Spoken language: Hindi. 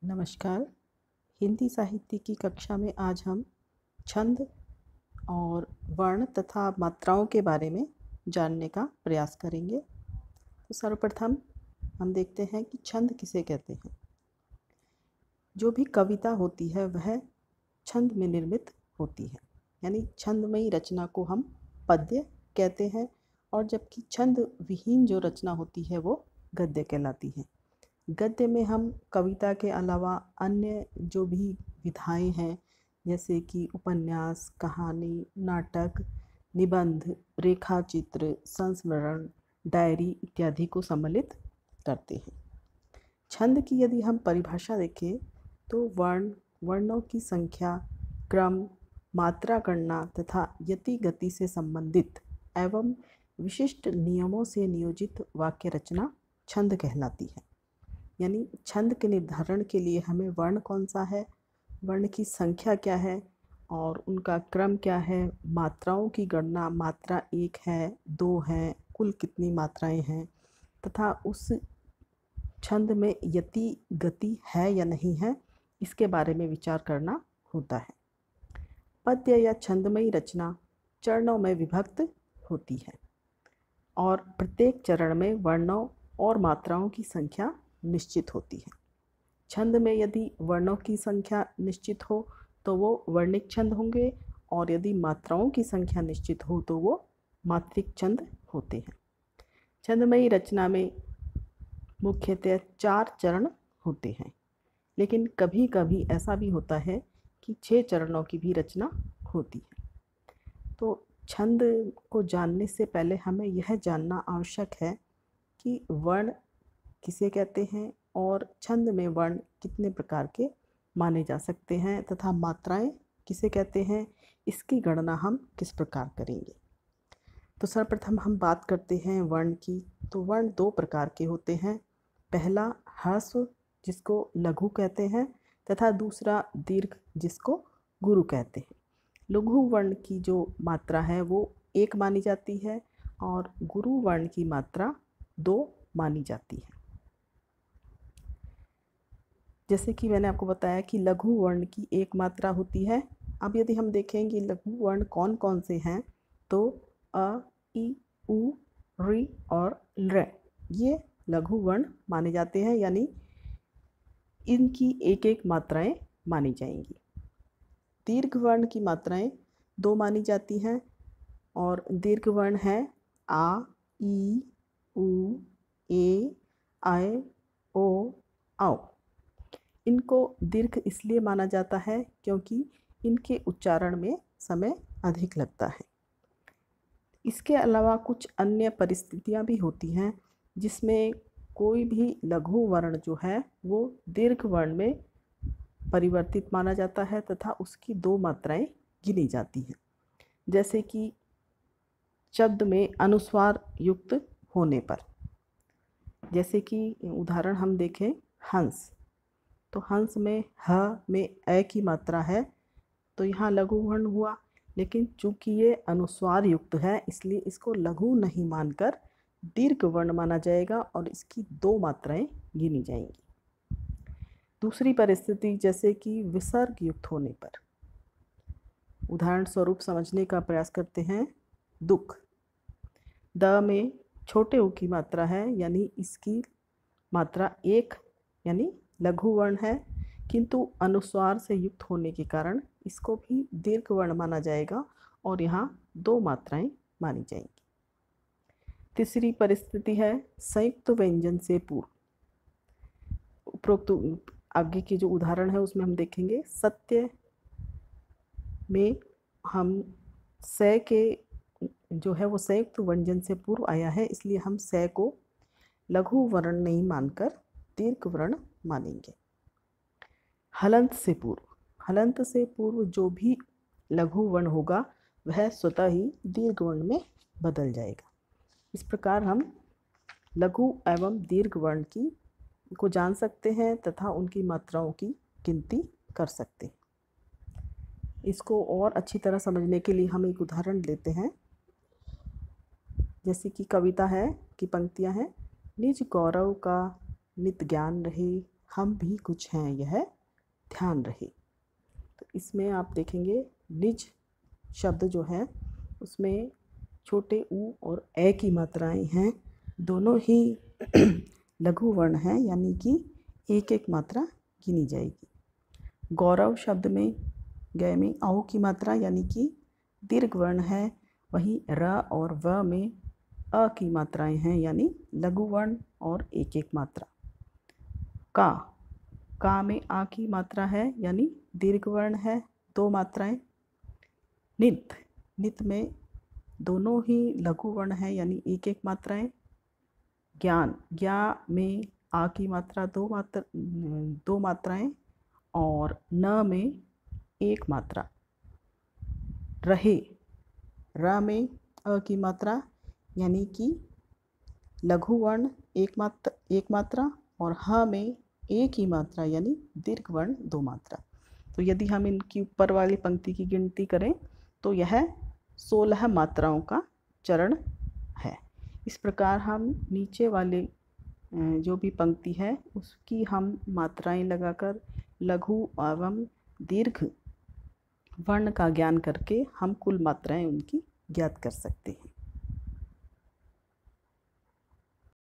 नमस्कार। हिंदी साहित्य की कक्षा में आज हम छंद और वर्ण तथा मात्राओं के बारे में जानने का प्रयास करेंगे। तो सर्वप्रथम हम देखते हैं कि छंद किसे कहते हैं। जो भी कविता होती है वह छंद में निर्मित होती है, यानी छंदमयी रचना को हम पद्य कहते हैं, और जबकि छंद विहीन जो रचना होती है वो गद्य कहलाती है। गद्य में हम कविता के अलावा अन्य जो भी विधाएं हैं, जैसे कि उपन्यास, कहानी, नाटक, निबंध, रेखाचित्र, संस्मरण, डायरी इत्यादि को सम्मिलित करते हैं। छंद की यदि हम परिभाषा देखें तो वर्णों की संख्या, क्रम, मात्रा गणना तथा यति गति से संबंधित एवं विशिष्ट नियमों से नियोजित वाक्य रचना छंद कहलाती है। यानी छंद के निर्धारण के लिए हमें वर्ण कौन सा है, वर्ण की संख्या क्या है और उनका क्रम क्या है, मात्राओं की गणना, मात्रा 1 है, 2 है, कुल कितनी मात्राएं हैं, तथा उस छंद में यति गति है या नहीं है, इसके बारे में विचार करना होता है। पद्य या छंदमयी रचना चरणों में विभक्त होती है और प्रत्येक चरण में वर्णों और मात्राओं की संख्या निश्चित होती है। छंद में यदि वर्णों की संख्या निश्चित हो तो वो वर्णिक छंद होंगे, और यदि मात्राओं की संख्या निश्चित हो तो वो मात्रिक छंद होते हैं। छंदमयी रचना में मुख्यतः 4 चरण होते हैं, लेकिन कभी कभी ऐसा भी होता है कि 6 चरणों की भी रचना होती है। तो छंद को जानने से पहले हमें यह जानना आवश्यक है कि वर्ण किसे कहते हैं और छंद में वर्ण कितने प्रकार के माने जा सकते हैं, तथा मात्राएं किसे कहते हैं, इसकी गणना हम किस प्रकार करेंगे। तो सर्वप्रथम हम बात करते हैं वर्ण की। तो वर्ण 2 प्रकार के होते हैं। पहला ह्रस्व, जिसको लघु कहते हैं, तथा दूसरा दीर्घ, जिसको गुरु कहते हैं। लघु वर्ण की जो मात्रा है वो 1 मानी जाती है और गुरु वर्ण की मात्रा 2 मानी जाती है। जैसे कि मैंने आपको बताया कि लघु वर्ण की 1 मात्रा होती है। अब यदि हम देखेंगे लघु वर्ण कौन कौन से हैं, तो अ, इ, उ, ऋ और लृ, ये लघु वर्ण माने जाते हैं, यानी इनकी 1-1 मात्राएं मानी जाएंगी। दीर्घ वर्ण की मात्राएं 2 मानी जाती हैं, और दीर्घ वर्ण है आ, ई, उ, ए, ऐ, ओ, औ। इनको दीर्घ इसलिए माना जाता है क्योंकि इनके उच्चारण में समय अधिक लगता है। इसके अलावा कुछ अन्य परिस्थितियां भी होती हैं जिसमें कोई भी लघु वर्ण जो है वो दीर्घ वर्ण में परिवर्तित माना जाता है तथा उसकी 2 मात्राएं गिनी जाती हैं। जैसे कि शब्द में अनुस्वार युक्त होने पर, जैसे कि उदाहरण हम देखें हंस, तो हंस में ह में ए की मात्रा है, तो यहाँ लघु वर्ण हुआ, लेकिन चूंकि ये अनुस्वार युक्त है इसलिए इसको लघु नहीं मानकर दीर्घ वर्ण माना जाएगा और इसकी 2 मात्राएं गिनी जाएंगी। दूसरी परिस्थिति जैसे कि विसर्ग युक्त होने पर, उदाहरण स्वरूप समझने का प्रयास करते हैं। दुख, द में छोटे उ की मात्रा है, यानी इसकी मात्रा 1 यानी लघु वर्ण है, किंतु अनुस्वार से युक्त होने के कारण इसको भी दीर्घ वर्ण माना जाएगा और यहाँ 2 मात्राएं मानी जाएंगी। तीसरी परिस्थिति है संयुक्त व्यंजन से पूर्व। उपरोक्त आगे की जो उदाहरण है उसमें हम देखेंगे सत्य में हम स के जो है वो संयुक्त व्यंजन से पूर्व आया है, इसलिए हम स को लघु वर्ण नहीं मानकर दीर्घ वर्ण मानेंगे। हलंत से पूर्व, हलंत से पूर्व जो भी लघु वर्ण होगा वह स्वतः ही दीर्घ वर्ण में बदल जाएगा। इस प्रकार हम लघु एवं दीर्घ वर्ण को जान सकते हैं तथा उनकी मात्राओं की गिनती कर सकते हैं। इसको और अच्छी तरह समझने के लिए हम एक उदाहरण लेते हैं। जैसे कि कविता है कि पंक्तियां हैं, निज गौरव का नित ज्ञान रहे, हम भी कुछ हैं यह ध्यान रहे। तो इसमें आप देखेंगे निज शब्द जो है उसमें छोटे ऊ और ए की मात्राएं हैं, दोनों ही लघु वर्ण हैं, यानी कि एक एक मात्रा गिनी जाएगी। गौरव शब्द में गय में औ की मात्रा यानी कि दीर्घ वर्ण है, वहीं र और व में अ की मात्राएं हैं यानी लघु वर्ण और एक एक मात्रा। का में आ की मात्रा है यानी दीर्घ वर्ण है, दो मात्राएं। नित में दोनों ही लघु वर्ण है यानी एक एक मात्राएं। ज्ञा में आ की मात्रा दो मात्राएं और न में एक मात्रा। रहे र में अ की मात्रा यानी कि लघु वर्ण एक मात्रा और ह में एक ही मात्रा यानी दीर्घ वर्ण दो मात्रा। तो यदि हम इनकी ऊपर वाली पंक्ति की गिनती करें तो यह 16 मात्राओं का चरण है। इस प्रकार हम नीचे वाले जो भी पंक्ति है उसकी हम मात्राएं लगाकर लघु एवं दीर्घ वर्ण का ज्ञान करके हम कुल मात्राएं उनकी ज्ञात कर सकते हैं।